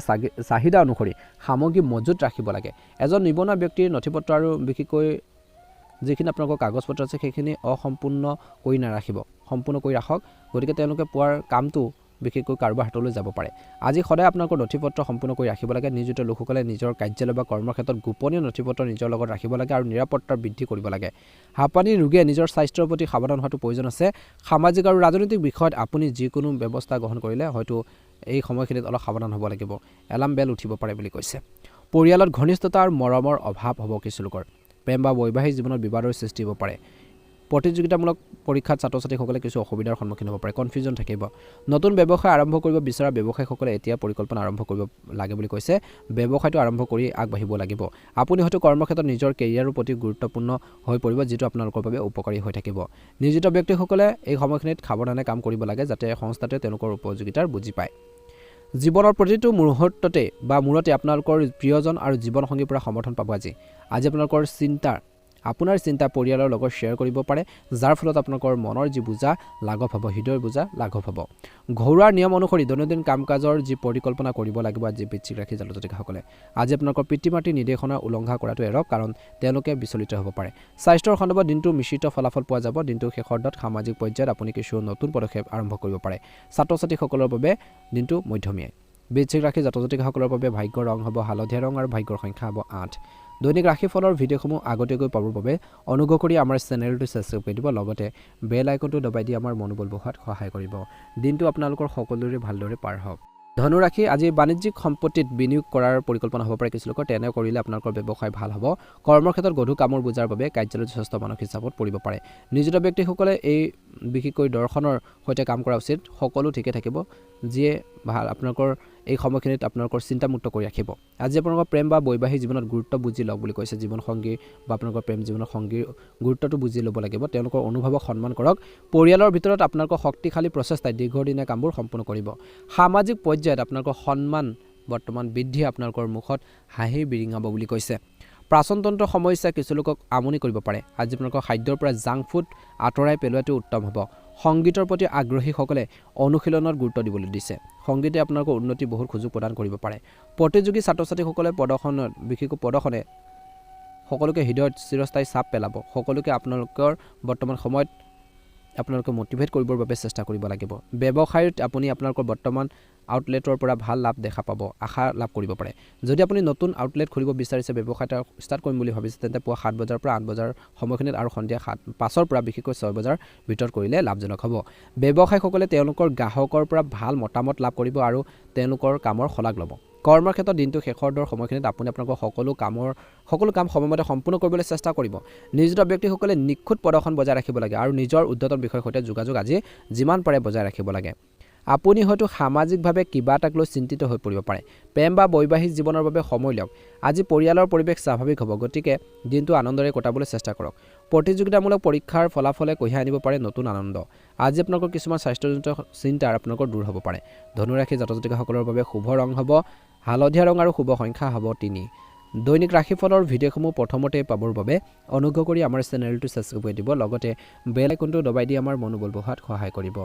চাহিদা অনুসৰি সামগ্ৰী মজুত ৰাখিব লাগে। এজন নিবনুৱা ব্যক্তিৰ নথিপত্ৰ আৰু বিশেষকৈ যিখিনি আপোনালোকৰ কাগজ পত্ৰ আছে সেইখিনি অসম্পূৰ্ণ কৰি নাৰাখিব, সম্পূৰ্ণ কৰি ৰাখক। গতিকে তেওঁলোকে পোৱাৰ কামটো বিশেষকৈ কাৰোবাৰ হাতলৈ যাব পাৰে। আজি সদায় আপোনালোকৰ নথিপত্ৰ সম্পূৰ্ণ কৰি ৰাখিব লাগে। নিয়োজিত লোকসকলে নিজৰ কাৰ্যালয় বা কৰ্মৰ ক্ষেত্ৰত গোপনীয় নথিপত্ৰ নিজৰ লগত ৰাখিব লাগে আৰু নিৰাপত্তা বৃদ্ধি কৰিব লাগে। হাঁপানীৰ ৰোগীয়ে নিজৰ স্বাস্থ্যৰ প্ৰতি সাৱধান হোৱাটো প্ৰয়োজন আছে। সামাজিক আৰু ৰাজনৈতিক বিষয়ত আপুনি যিকোনো ব্যৱস্থা গ্ৰহণ কৰিলে হয়তো এই সময়খিনিত অলপ সাৱধান হ'ব লাগিব। এলাৰ্ম বেল উঠিব পাৰে বুলি কৈছে। পৰিয়ালত ঘনিষ্ঠতা আৰু মৰমৰ অভাৱ হ'ব কিছু লোকৰ। প্ৰেম বা বৈবাহিক জীৱনত বিবাদৰ সৃষ্টি হ'ব পাৰে। প্ৰতিযোগিতামূলক পৰীক্ষাত ছাত্ৰ ছাত্ৰীসকলে কিছু অসুবিধাৰ সন্মুখীন হ'ব পাৰে, কনফিউজন থাকিব। নতুন ব্যৱসায় আৰম্ভ কৰিব বিচৰা ব্যৱসায়ীসকলে এতিয়া পৰিকল্পনা আৰম্ভ কৰিব লাগে বুলি কৈছে। ব্যৱসায়টো আৰম্ভ কৰি আগবাঢ়িব লাগিব। আপুনি হয়তো কৰ্মক্ষেত্ৰত নিজৰ কেৰিয়াৰৰ প্ৰতি গুৰুত্বপূৰ্ণ হৈ পৰিব, যিটো আপোনালোকৰ বাবে উপকাৰী হৈ থাকিব। নিয়োজিত ব্যক্তিসকলে এই সময়খিনিত সাৱধানে কাম কৰিব লাগে, যাতে সংস্থাটোৱে তেওঁলোকৰ উপযোগিতাৰ বুজি পায়। জীৱনৰ প্ৰতিটো মুহূৰ্ততে বা মূৰতে আপোনালোকৰ প্ৰিয়জন আৰু জীৱনসংগীৰ পৰা সমৰ্থন পাব। আজি আপোনালোকৰ আপোনাৰ চিন্তা পৰিয়ালৰ লগত শ্বেয়াৰ কৰিব পাৰে, যাৰ ফলত আপোনালোকৰ মনৰ যি বোজা লাঘৱ হ'ব, হৃদয়ৰ বোজা লাঘৱ হ'ব। ঘৰুৱাৰ নিয়ম অনুসৰি দৈনন্দিন কাম কাজৰ যি পৰিকল্পনা কৰিব লাগিব আজি বৃশ্চিক ৰাশি জাতক জাতিকাসকলে। আজি আপোনালোকৰ পিতৃ মাতৃৰ নিৰ্দেশনা উলংঘা কৰাটো এৰক, কাৰণ তেওঁলোকে বিচলিত হ'ব পাৰে। স্বাস্থ্যৰ সন্দৰ্ভত দিনটো মিশ্ৰিত ফলাফল পোৱা যাব। দিনটোৰ শেষাৰ্ধত সামাজিক পৰ্যায়ত আপুনি কিছু নতুন পদক্ষেপ আৰম্ভ কৰিব পাৰে। ছাত্ৰ ছাত্ৰীসকলৰ বাবে দিনটো মধ্যমীয়া। বৃশ্চিক ৰাশি জাতক জাতিকাসকলৰ বাবে ভাগ্যৰ ৰং হ'ব হালধীয়া ৰং আৰু ভাগ্যৰ সংখ্যা হ'ব 8। দৈনিক ৰাশিফলৰ ভিডিঅ'সমূহ আগতীয়াকৈ পাবৰ বাবে অনুগ্ৰহ কৰি আমাৰ চেনেলটো ছাবস্ক্ৰাইব কৰি দিব, লগতে বেল আইকনটো দবাই দি আমাৰ মনোবল বঢ়োৱাত সহায় কৰিব। দিনটো আপোনালোকৰ সকলোৰে ভালদৰে পাৰ হওক। ধনুৰাশি আজি বাণিজ্যিক সম্পত্তিত বিনিয়োগ কৰাৰ পৰিকল্পনা হ'ব পাৰে কিছু লোকৰ। তেনে কৰিলে আপোনালোকৰ ব্যৱসায় ভাল হ'ব। কৰ্মৰ ক্ষেত্ৰত গধুৰ কামৰ বোজাৰ বাবে কাৰ্যালয়ত যথেষ্ট মানসিক চাপত পৰিব পাৰে। নিয়োজিত ব্যক্তিসকলে এই বিশেষকৈ দৰ্শনৰ সৈতে কাম কৰা উচিত। সকলো ঠিকে থাকিব, যিয়ে ভাল আপোনালোকৰ এই সময়খিনিত আপোনালোকৰ চিন্তামুক্ত কৰি ৰাখিব। আজি আপোনালোকৰ প্ৰেম বা বৈবাহিক জীৱনত গুৰুত্ব বুজি লওক বুলি কৈছে। জীৱনসংগী বা আপোনালোকৰ প্ৰেম জীৱনৰ সংগীৰ গুৰুত্বটো বুজি ল'ব লাগিব। তেওঁলোকৰ অনুভৱক সন্মান কৰক। পৰিয়ালৰ ভিতৰত আপোনালোকৰ শক্তিশালী প্ৰচেষ্টাই দীৰ্ঘদিনীয়া কামবোৰ সম্পূৰ্ণ কৰিব। সামাজিক পৰ্যায়ত আপোনালোকৰ সন্মান বৰ্তমান বৃদ্ধি আপোনালোকৰ মুখত হাঁহি বিৰিঙাব বুলি কৈছে। প্ৰাচনতন্ত্ৰ সমস্যা কিছু লোকক আমনি কৰিব পাৰে। আজি আপোনালোকৰ খাদ্যৰ পৰা জাংক ফুড আঁতৰাই পেলোৱাটো উত্তম হ'ব। সংগীতৰ প্ৰতি আগ্ৰহীসকলে অনুশীলনত গুৰুত্ব দিবলৈ দিছে। সংগীতে আপোনালোকৰ উন্নতি বহুত সুযোগ প্ৰদান কৰিব পাৰে। প্ৰতিযোগী ছাত্ৰ ছাত্ৰীসকলে বিশেষকৈ প্ৰদৰ্শনে সকলোকে হৃদয়ত চিৰস্থায়ী চাপ পেলাব। সকলোকে আপোনালোকৰ বৰ্তমান সময়ত আপোনালোকে মটিভেট কৰিবৰ বাবে চেষ্টা কৰিব লাগিব। ব্যৱসায়ত আপুনি আপোনালোকৰ বৰ্তমান আউটলেটৰ পৰা ভাল লাভ দেখা পাব, আশা লাভ কৰিব পাৰে। যদি আপুনি নতুন আউটলেট খুলিব বিচাৰিছে, ব্যৱসায় এটা ষ্টাৰ্ট কৰিম বুলি ভাবিছে, তেন্তে পুৱা 7 বজাৰ পৰা 8 বজাৰ সময়খিনিত আৰু সন্ধিয়া 5ৰ পৰা বিশেষকৈ 6 বজাৰ ভিতৰত কৰিলে লাভজনক হ'ব। ব্যৱসায়ীসকলে তেওঁলোকৰ গ্ৰাহকৰ পৰা ভাল মতামত লাভ কৰিব আৰু তেওঁলোকৰ কামৰ শলাগ ল'ব। কৰ্মৰ ক্ষেত্ৰত দিনটো শেষৰ সময়খিনিত আপুনি আপোনালোকৰ সকলো কাম সময়মতে সম্পূৰ্ণ কৰিবলৈ চেষ্টা কৰিব। নিয়োজিত ব্যক্তিসকলে নিখুঁত প্ৰদৰ্শন বজাই ৰাখিব লাগে আৰু নিজৰ উদ্যতন বিষয়ৰ সৈতে যোগাযোগ আজি যিমান পাৰে বজাই ৰাখিব লাগে। আপুনি হয়তো সামাজিকভাৱে কিবা এটাক লৈ চিন্তিত হৈ পৰিব পাৰে। প্ৰেম বা বৈবাহিক জীৱনৰ বাবে সময় লওক। আজি পৰিয়ালৰ পৰিৱেশ স্বাভাৱিক হ'ব, গতিকে দিনটো আনন্দৰে কটাবলৈ চেষ্টা কৰক। প্ৰতিযোগিতামূলক পৰীক্ষাৰ ফলাফলে কঢ়িয়াই আনিব পাৰে নতুন আনন্দ। আজি আপোনালোকৰ কিছুমান স্বাস্থ্যজনিত চিন্তা আপোনালোকৰ দূৰ হ'ব পাৰে। ধনুৰাশি জাতক জাতিকাসকলৰ বাবে শুভ ৰং হ'ব হালধীয়া ৰং আৰু শুভ সংখ্যা হ'ব 3। দৈনিক ৰাশিফলৰ ভিডিঅ'সমূহ প্ৰথমতে পাবৰ বাবে অনুগ্ৰহ কৰি আমাৰ চেনেলটো ছাবস্ক্ৰাইব কৰি দিব, লগতে বেল আইকনটো দবাই দি আমাৰ মনোবল বঢ়োৱাত সহায় কৰিব।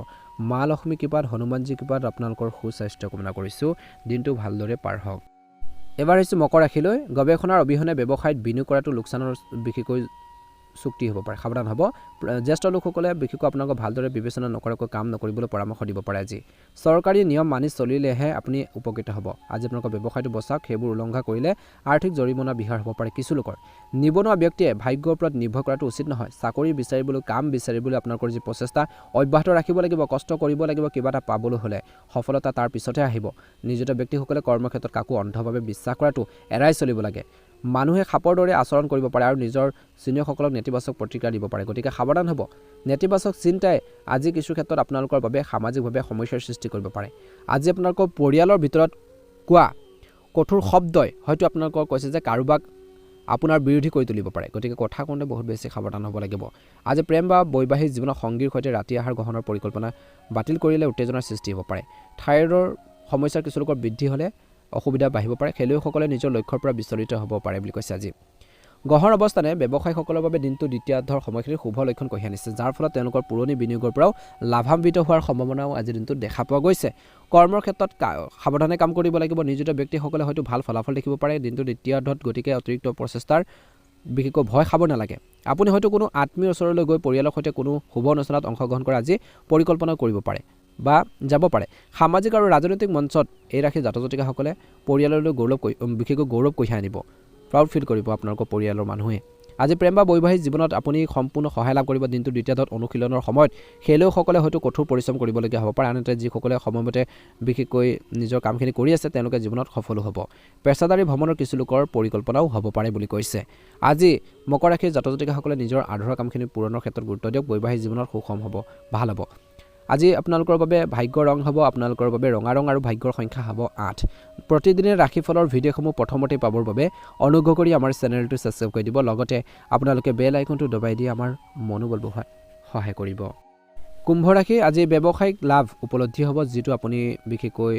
মা লক্ষ্মী কৃপাত হনুমানজী কৃপাত আপোনালোকৰ সুস্বাস্থ্য কামনা কৰিছোঁ। দিনটো ভালদৰে পাৰ হওক। এবাৰ আহিছোঁ মকৰ ৰাশিলৈ। গৱেষণাৰ অবিহনে ব্যৱসায়ত বিনিয়োগ কৰাটো লোকচানৰ বিশেষকৈ চুক্তি হ'ব পাৰে সাৱধান হ'ব জ্যেষ্ঠ লোকসকলে বিশেষকৈ আপোনালোকক ভালদৰে বিবেচনা নকৰাকৈ কাম নকৰিবলৈ পৰামৰ্শ দিব পাৰে আজি চৰকাৰী নিয়ম মানি চলিলেহে আপুনি উপকৃত হ'ব আজি আপোনালোকৰ ব্যৱসায়টো বচাওক সেইবোৰ উলংঘা কৰিলে আৰ্থিক জৰিমনা বিহাৰ হ'ব পাৰে কিছু লোকৰ নিবনুৱা ব্যক্তিয়ে ভাগ্যৰ ওপৰত নিৰ্ভৰ কৰাটো উচিত নহয় চাকৰি বিচাৰিবলৈ কাম বিচাৰিবলৈ আপোনালোকৰ যি প্ৰচেষ্টা অব্যাহত ৰাখিব লাগিব কষ্ট কৰিব লাগিব কিবা এটা পাবলৈ হ'লে সফলতা তাৰ পিছতহে আহিব নিয়োজিত ব্যক্তিসকলে কৰ্মক্ষেত্ৰত কাকো অন্ধভাৱে বিশ্বাস কৰাটো এৰাই চলিব লাগে মানুহে খাপৰ দৰে আচৰণ কৰিব পাৰে আৰু নিজৰ চিনিয়ৰসকলক নেতিবাচক প্ৰতিক্ৰিয়া দিব পাৰে গতিকে সাৱধান হ'ব নেতিবাচক চিন্তাই আজি কিছু ক্ষেত্ৰত আপোনালোকৰ বাবে সামাজিকভাৱে সমস্যাৰ সৃষ্টি কৰিব পাৰে আজি আপোনালোকৰ পৰিয়ালৰ ভিতৰত কোৱা কঠোৰ শব্দই হয়তো আপোনালোকক কৈছে যে কাৰোবাক আপোনাৰ বিৰোধী কৰি তুলিব পাৰে গতিকে কথা কওঁতে বহুত বেছি সাৱধান হ'ব লাগিব আজি প্ৰেম বা বৈবাহিক জীৱনৰ সংগীৰ সৈতে ৰাতি আহাৰ গ্ৰহণৰ পৰিকল্পনা বাতিল কৰিলে উত্তেজনাৰ সৃষ্টি হ'ব পাৰে থাইৰয়ডৰ সমস্যাৰ কিছু লোকৰ বৃদ্ধি হ'লে অসুবিধা বাঢ়িব পাৰে খেলুৱৈসকলে নিজৰ লক্ষ্যৰ পৰা বিচলিত হ'ব পাৰে বুলি কৈছে আজি গহৰ অৱস্থানে ব্যৱসায়ীসকলৰ বাবে দিনটো দ্বিতীয়াৰ্ধৰ সময়খিনিৰ শুভ লক্ষণ কঢ়িয়াই আনিছে যাৰ ফলত তেওঁলোকৰ পুৰণি বিনিয়োগৰ পৰাও লাভান্বিত হোৱাৰ সম্ভাৱনাও আজিৰ দিনটোত দেখা পোৱা গৈছে কৰ্মৰ ক্ষেত্ৰত সাৱধানে কাম কৰিব লাগিব নিয়োজিত ব্যক্তিসকলে হয়তো ভাল ফলাফল দেখিব পাৰে দিনটো দ্বিতীয়াৰ্ধত গতিকে অতিৰিক্ত প্ৰচেষ্টাৰ বিশেষকৈ ভয় খাব নালাগে আপুনি হয়তো কোনো আত্মীয়ৰ ওচৰলৈ গৈ পৰিয়ালৰ সৈতে কোনো শুভ অনুষ্ঠানত অংশগ্ৰহণ কৰা আজি পৰিকল্পনা কৰিব পাৰে বা যাব পাৰে সামাজিক আৰু ৰাজনৈতিক মঞ্চত এই ৰাশি জাতক জাতিকাসকলে পৰিয়াললৈ বিশেষকৈ গৌৰৱ কঢ়িয়াই আনিব প্ৰাউড ফিল কৰিব আপোনালোকৰ পৰিয়ালৰ মানুহে আজি প্ৰেম বা বৈবাহিক জীৱনত আপুনি সম্পূৰ্ণ সহায় লাভ কৰিব দিনটো দ্বিতীয়ত অনুশীলনৰ সময়ত খেলুৱৈসকলে হয়তো কঠোৰ পৰিশ্ৰম কৰিবলগীয়া হ'ব পাৰে আনহাতে যিসকলে সময়মতে বিশেষকৈ নিজৰ কামখিনি কৰি আছে তেওঁলোকে জীৱনত সফল হ'ব পেছাদাৰী ভ্ৰমণৰ কিছু লোকৰ পৰিকল্পনাও হ'ব পাৰে বুলি কৈছে আজি মকৰ ৰাশিৰ জাতক জাতিকাসকলে নিজৰ আধৰুৱা কামখিনি পূৰণৰ ক্ষেত্ৰত গুৰুত্ব দিয়ক বৈবাহিক জীৱনত সুখম হ'ব ভাল হ'ব আজি আপোনালোকৰ বাবে ভাগ্যৰ ৰং হ'ব আপোনালোকৰ বাবে ৰঙা ৰং আৰু ভাগ্যৰ সংখ্যা হ'ব 8 প্ৰতিদিনে ৰাশিফলৰ ভিডিঅ'সমূহ প্ৰথমতে পাবৰ বাবে অনুগ্ৰহ কৰি আমাৰ চেনেলটো সাবস্ক্ৰাইব কৰি দিব লগতে আপোনালোকে বেল আইকনটো দবাই দি আমাৰ মনোবল বঢ়াই সহায় কৰিব কুম্ভ ৰাশি আজি ব্যৱসায়িক লাভ উপলব্ধি হ'ব যিটো আপুনি বিশেষকৈ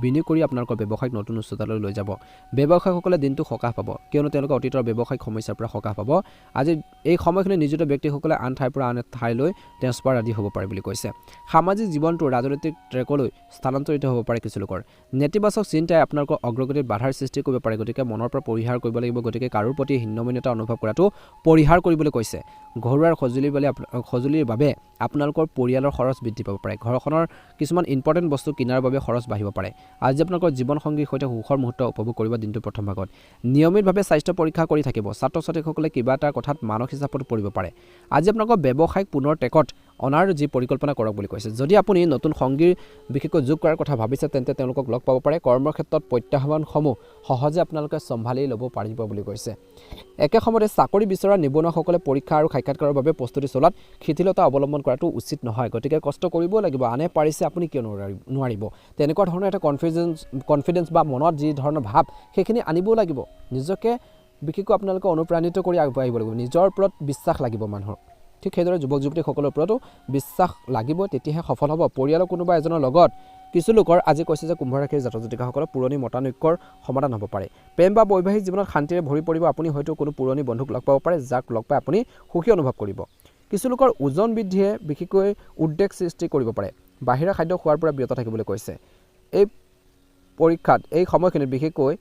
বিনিয়োগ কৰি আপোনালোকৰ ব্যৱসায়িক নতুন উচ্চতালৈ লৈ যাব ব্যৱসায়ীসকলে দিনটো সকাহ পাব কিয়নো তেওঁলোকে অতীতৰ ব্যৱসায়িক সমস্যাৰ পৰা সকাহ পাব আজি এই সময়খিনি নিয়োজিত ব্যক্তিসকলে আন ঠাইৰ পৰা আন ঠাইলৈ ট্ৰেন্সফাৰ আদি হ'ব পাৰে বুলি কৈছে সামাজিক জীৱনটো ৰাজনৈতিক ট্ৰেকলৈ স্থানান্তৰিত হ'ব পাৰে কিছু লোকৰ নেতিবাচক চিন্তাই আপোনালোকৰ অগ্ৰগতিত বাধাৰ সৃষ্টি কৰিব পাৰে গতিকে মনৰ পৰা পৰিহাৰ কৰিব লাগিব গতিকে কাৰোৰ প্ৰতি হীনমন্যতা অনুভৱ কৰাটো পৰিহাৰ কৰিবলৈ কৈছে ঘৰুৱাৰ সঁজুলিৰ বাবে আপোনালোকৰ পৰিয়ালৰ খৰচ বৃদ্ধি পাব পাৰে ঘৰখনৰ কিছুমান ইম্পৰ্টেণ্ট বস্তু কিনাৰ বাবে খৰচ বাঢ়িব পাৰে আজি আপোনালোকৰ জীৱন সংগীৰ সৈতে সুখৰ মুহূৰ্ত উপভোগ কৰিব দিনটোৰ প্ৰথম ভাগত নিয়মিতভাৱে স্বাস্থ্য পৰীক্ষা কৰি থাকিব ছাত্ৰ ছাত্ৰীসকলে কিবা এটা কথাত মানসিক চাপত পৰিব পাৰে আজি আপোনালোকৰ ব্যৱসায়িক পুনৰ টেকত অনাৰ যি পৰিকল্পনা কৰক বুলি কৈছে যদি আপুনি নতুন সংগীৰ বিশেষকৈ যোগ কৰাৰ কথা ভাবিছে তেন্তে তেওঁলোকক লগ পাব পাৰে কৰ্মৰ ক্ষেত্ৰত প্ৰত্যাহ্বানসমূহ সহজে আপোনালোকে চম্ভালি ল'ব পাৰিব বুলি কৈছে একে সময়তে চাকৰি বিচৰা নিবনুৱাসকলে পৰীক্ষা আৰু সাক্ষাৎকাৰৰ বাবে প্ৰস্তুতি চলোৱাত শিথিলতা অৱলম্বন কৰাটো উচিত নহয় গতিকে কষ্ট কৰিব লাগিব আনে পাৰিছে আপুনি কিয় নোৱাৰিব তেনেকুৱা ধৰণৰ এটা কনফিডেন্স বা মনত যি ধৰণৰ ভাৱ সেইখিনি আনিব লাগিব নিজকে বিশেষকৈ আপোনালোকে অনুপ্ৰাণিত কৰি আগবাঢ়িব লাগিব নিজৰ ওপৰত বিশ্বাস লাগিব মানুহৰ ঠিক সেইদৰে যুৱক যুৱতীসকলৰ ওপৰতো বিশ্বাস লাগিব তেতিয়াহে সফল হ'ব পৰিয়ালৰ কোনোবা এজনৰ লগত কিছু লোকৰ আজি কৈছে যে কুম্ভ ৰাশিৰ জাতক জাতিকাসকলৰ পুৰণি মতানৈক্যৰ সমাধান হ'ব পাৰে প্ৰেম বা বৈবাহিক জীৱনত শান্তিৰে ভৰি পৰিব আপুনি হয়তো কোনো পুৰণি বন্ধুক লগ পাব পাৰে যাক লগ পাই আপুনি সুখী অনুভৱ কৰিব কিছু লোকৰ ওজন বৃদ্ধিয়ে বিশেষকৈ উদ্বেগ সৃষ্টি কৰিব পাৰে বাহিৰা খাদ্য খোৱাৰ পৰা বিৰত থাকিবলৈ কৈছে এই পৰীক্ষাত এই সময়খিনিত বিশেষকৈ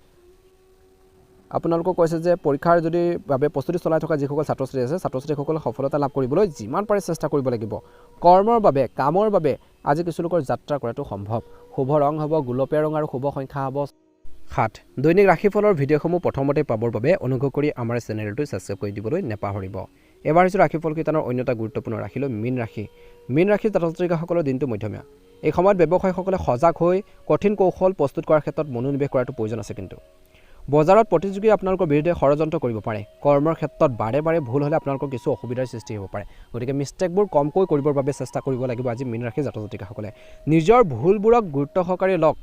আপোনালোকক কৈছে যে পৰীক্ষাৰ যদি বাবে প্ৰস্তুতি চলাই থকা যিসকল ছাত্ৰ ছাত্ৰী আছে ছাত্ৰ ছাত্ৰীসকলে সফলতা লাভ কৰিবলৈ যিমান পাৰে চেষ্টা কৰিব লাগিব কৰ্মৰ বাবে কামৰ বাবে আজি কিছু লোকৰ যাত্ৰা কৰাটো সম্ভৱ শুভ ৰং হ'ব গুলপীয়া ৰং আৰু শুভ সংখ্যা হ'ব 7 দৈনিক ৰাশিফলৰ ভিডিঅ'সমূহ প্ৰথমতে পাবৰ বাবে অনুগ্ৰহ কৰি আমাৰ চেনেলটো সাবস্ক্ৰাইব কৰি দিবলৈ নেপাহৰিব এবাৰ হৈছে ৰাশিফল কীৰ্তনৰ অন্য এটা গুৰুত্বপূৰ্ণ ৰাশিলৈ মীন ৰাশিৰ জাতক জাতিকাসকলৰ দিনটো মধ্যমীয়া এই সময়ত ব্যৱসায়ীসকলে সজাগ হৈ কঠিন কৌশল প্ৰস্তুত কৰাৰ ক্ষেত্ৰত মনোনিৱেশ কৰাটো প্ৰয়োজন আছে কিন্তু বজাৰত প্ৰতিযোগী আপোনালোকৰ বিৰুদ্ধে ষড়যন্ত্ৰ কৰিব পাৰে কৰ্মৰ ক্ষেত্ৰত বাৰে বাৰে ভুল হ'লে আপোনালোকৰ কিছু অসুবিধাৰ সৃষ্টি হ'ব পাৰে গতিকে মিষ্টেকবোৰ কমকৈ কৰিবৰ বাবে চেষ্টা কৰিব লাগিব আজি মীন ৰাশিৰ জাতক জাতিকাসকলে নিজৰ ভুলবোৰক গুৰুত্ব সহকাৰে লওক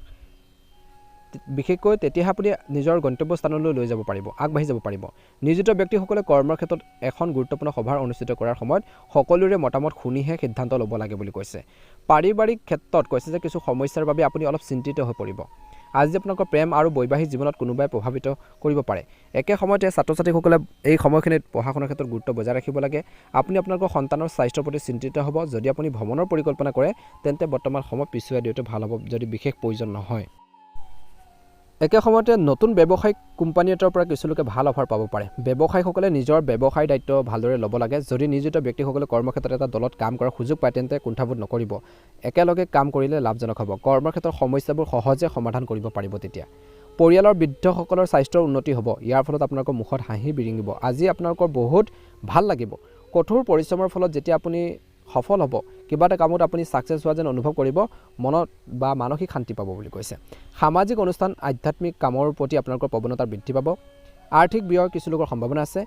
বিশেষকৈ তেতিয়াহে আপুনি নিজৰ গন্তব্যস্থানলৈ লৈ যাব পাৰিব আগবাঢ়ি যাব পাৰিব নিয়োজিত ব্যক্তিসকলে কৰ্মৰ ক্ষেত্ৰত এখন গুৰুত্বপূৰ্ণ সভা অনুষ্ঠিত কৰাৰ সময়ত সকলোৰে মতামত শুনিহে সিদ্ধান্ত ল'ব লাগে বুলি কৈছে পাৰিবাৰিক ক্ষেত্ৰত কৈছে যে কিছু সমস্যাৰ বাবে আপুনি অলপ চিন্তিত হৈ পৰিব আজি আপোনালোকৰ প্ৰেম আৰু বৈবাহিক জীৱনত কোনোবাই প্ৰভাৱিত কৰিব পাৰে একে সময়তে ছাত্ৰ ছাত্ৰীসকলে এই সময়খিনিত পঢ়া শুনাৰ ক্ষেত্ৰত গুৰুত্ব বজাই ৰাখিব লাগে আপুনি আপোনালোকৰ সন্তানৰ স্বাস্থ্যৰ প্ৰতি চিন্তিত হ'ব যদি আপুনি ভ্ৰমণৰ পৰিকল্পনা কৰে তেন্তে বৰ্তমান সময় পিছুৱাই দিওঁতে ভাল হ'ব যদি বিশেষ প্ৰয়োজন নহয় একে সময়তে নতুন ব্যৱসায়িক কোম্পানী এটাৰ পৰা কিছু লোকে ভাল অফাৰ পাব পাৰে। ব্যৱসায়ীসকলে নিজৰ ব্যৱসায়ৰ দায়িত্ব ভালদৰে ল'ব লাগে। যদি নিয়োজিত ব্যক্তিসকলে কৰ্মক্ষেত্ৰত এটা দলত কাম কৰাৰ সুযোগ পায় তেন্তে কুণ্ঠাবোধ নকৰিব। একেলগে কাম কৰিলে লাভজনক হ'ব। কৰ্মক্ষেত্ৰৰ সমস্যাবোৰ সহজে সমাধান কৰিব পাৰিব। তেতিয়া পৰিয়ালৰ বৃদ্ধসকলৰ স্বাস্থ্যৰ উন্নতি হ'ব। ইয়াৰ ফলত আপোনালোকৰ মুখত হাঁহি বিৰিঙিব। আজি আপোনালোকৰ বহুত ভাল লাগিব। কঠোৰ পৰিশ্ৰমৰ ফলত যেতিয়া আপুনি সফল হ'ব, কিবা এটা কামত আপুনি ছাকচেছ হোৱা যেন অনুভৱ কৰিব, মনত বা মানসিক শান্তি পাব বুলি কৈছে। সামাজিক অনুষ্ঠান আধ্যাত্মিক কামৰ প্ৰতি আপোনালোকৰ প্ৰৱণতা বৃদ্ধি পাব। আৰ্থিক ব্যয়ৰ কিছু লোকৰ সম্ভাৱনা আছে।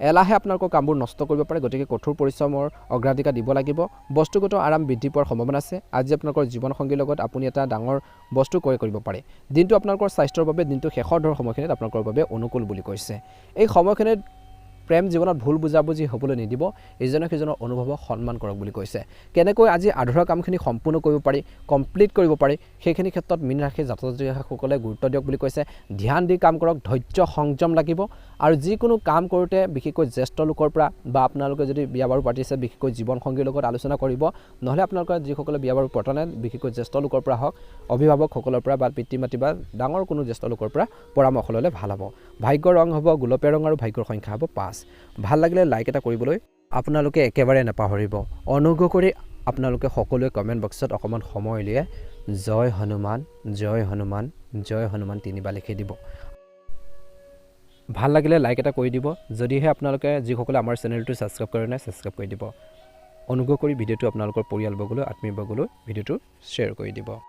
এলাহে আপোনালোকৰ কামবোৰ নষ্ট কৰিব পাৰে, গতিকে কঠোৰ পৰিশ্ৰমৰ অগ্ৰাধিকাৰ দিব লাগিব। বস্তুগত আৰাম বৃদ্ধি পোৱাৰ সম্ভাৱনা আছে। আজি আপোনালোকৰ জীৱনসংগীৰ লগত আপুনি এটা ডাঙৰ বস্তু ক্ৰয় কৰিব পাৰে। দিনটো আপোনালোকৰ স্বাস্থ্যৰ বাবে দিনটো শেষৰ ধৰ সময়খিনিত আপোনালোকৰ বাবে অনুকূল বুলি কৈছে। এই সময়খিনিত প্ৰেম জীৱনত ভুল বুজাবুজি হ'বলৈ নিদিব। ইজনে সিজনৰ অনুভৱক সন্মান কৰক বুলি কৈছে। কেনেকৈ আজি আধৰুৱা কামখিনি সম্পূৰ্ণ কৰিব পাৰি, কমপ্লিট কৰিব পাৰি, সেইখিনি ক্ষেত্ৰত মীন ৰাশিৰ জাতক জাতিকাসকলে গুৰুত্ব দিয়ক বুলি কৈছে। ধ্যান দি কাম কৰক, ধৈৰ্য সংযম লাগিব। আৰু যিকোনো কাম কৰোঁতে বিশেষকৈ জ্যেষ্ঠ লোকৰ পৰা বা আপোনালোকে যদি বিয়া বাৰু পাতিছে বিশেষকৈ জীৱনসংগীৰ লগত আলোচনা কৰিব। নহ'লে আপোনালোকে যিসকলে বিয়া বাৰু পতা নাই বিশেষকৈ জ্যেষ্ঠ লোকৰ পৰা হওক, অভিভাৱকসকলৰ পৰা বা পিতৃ মাতৃ বা ডাঙৰ কোনো জ্যেষ্ঠ লোকৰ পৰা পৰামৰ্শ ল'লে ভাল হ'ব। ভাগ্যৰ ৰং হ'ব গোলপীয়া ৰং আৰু ভাগ্যৰ সংখ্যা হ'ব 5। ভাল লাগিলে লাইক এটা কৰিবলৈ আপোনালোকে একেবাৰে নাপাহৰিব। অনুগ্ৰহ কৰি আপোনালোকে সকলোৱে কমেণ্ট বক্সত অকণমান সময় উলিয়াই জয় হনুমান জয় হনুমান জয় হনুমান 3বাৰ লিখি দিব। ভাল লাগিলে লাইক এটা কৰি দিব। যদিহে আপোনালোকে যিসকলে আমাৰ চেনেলটো ছাবস্ক্ৰাইব কৰে নাই ছাবস্ক্ৰাইব কৰি দিব। অনুগ্ৰহ কৰি ভিডিঅ'টো আপোনালোকৰ পৰিয়ালবৰ্গলৈ আত্মীয়বৰ্গলৈ ভিডিঅ'টো শ্বেয়াৰ কৰি দিব।